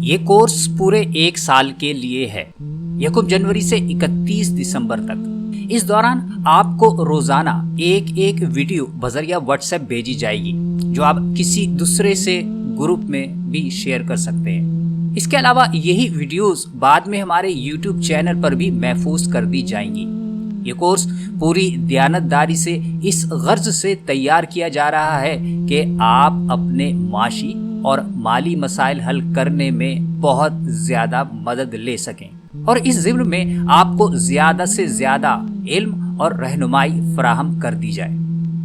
یہ کورس پورے 1 سال کے لیے ہے، 1 جنوری سے 31 دسمبر تک۔ اس دوران آپ کو روزانہ ایک ویڈیو بذریعہ واٹس ایپ بھیجی جائے گی، جو آپ کسی دوسرے سے گروپ میں بھی شیئر کر سکتے ہیں۔ اس کے علاوہ یہی ویڈیوز بعد میں ہمارے یوٹیوب چینل پر بھی محفوظ کر دی جائیں گی۔ یہ کورس پوری دیانتداری سے اس غرض سے تیار کیا جا رہا ہے کہ آپ اپنے معاشی اور مالی مسائل حل کرنے میں بہت زیادہ مدد لے سکیں، اور اس ضمن میں آپ کو زیادہ سے زیادہ علم اور رہنمائی فراہم کر دی جائے۔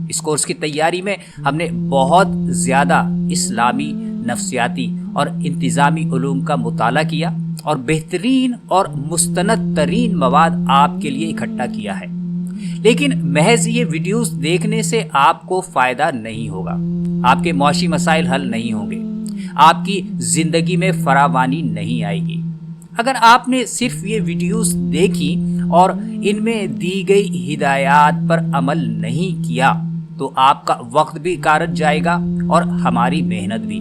اس کورس کی تیاری میں ہم نے بہت زیادہ اسلامی، نفسیاتی اور انتظامی علوم کا مطالعہ کیا اور بہترین اور مستند ترین مواد آپ کے لیے اکٹھا کیا ہے۔ لیکن محض یہ ویڈیوز دیکھنے سے آپ کو فائدہ نہیں ہوگا، آپ کے معاشی مسائل حل نہیں ہوں گے، آپ کی زندگی میں فراوانی نہیں آئے گی۔ اگر آپ نے صرف یہ ویڈیوز دیکھی اور ان میں دی گئی ہدایات پر عمل نہیں کیا تو آپ کا وقت بھی کارت جائے گا اور ہماری محنت بھی۔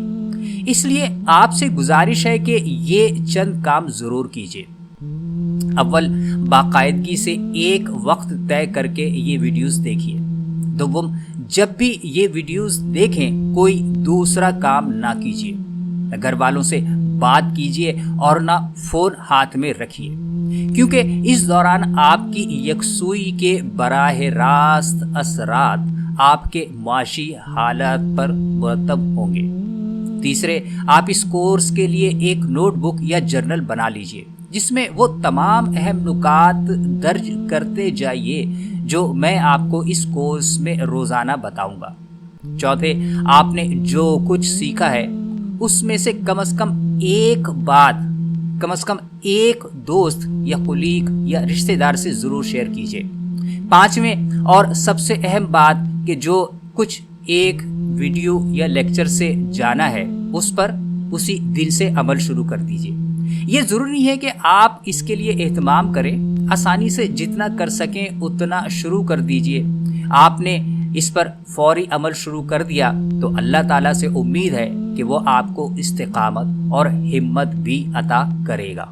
اس لیے آپ سے گزارش ہے کہ یہ چند کام ضرور کیجیے۔ اول، باقاعدگی سے ایک وقت طے کر کے یہ ویڈیوز دیکھیے۔ دوم، جب بھی یہ ویڈیوز دیکھیں کوئی دوسرا کام نہ کیجیے، نہ گھر والوں سے بات کیجیے اور نہ فون ہاتھ میں رکھیے، کیونکہ اس دوران آپ کی یکسوئی کے براہ راست اثرات آپ کے معاشی حالات پر مرتب ہوں گے۔ تیسرے، آپ اس کورس کے لیے ایک نوٹ بک یا جرنل بنا لیجئے، جس میں وہ تمام اہم نکات درج کرتے جائیے جو میں آپ کو اس کورس میں روزانہ بتاؤں گا۔ چوتھے، آپ نے جو کچھ سیکھا ہے اس میں سے کم از کم ایک بات ایک دوست یا کولیگ یا رشتہ دار سے ضرور شیئر کیجیے۔ پانچویں اور سب سے اہم بات کہ جو کچھ ایک ویڈیو یا لیکچر سے جانا ہے اس پر اسی دن سے عمل شروع کر دیجیے۔ یہ ضروری ہے کہ آپ اس کے لیے اہتمام کریں، آسانی سے جتنا کر سکیں اتنا شروع کر دیجیے۔ آپ نے اس پر فوری عمل شروع کر دیا تو اللہ تعالیٰ سے امید ہے کہ وہ آپ کو استقامت اور ہمت بھی عطا کرے گا۔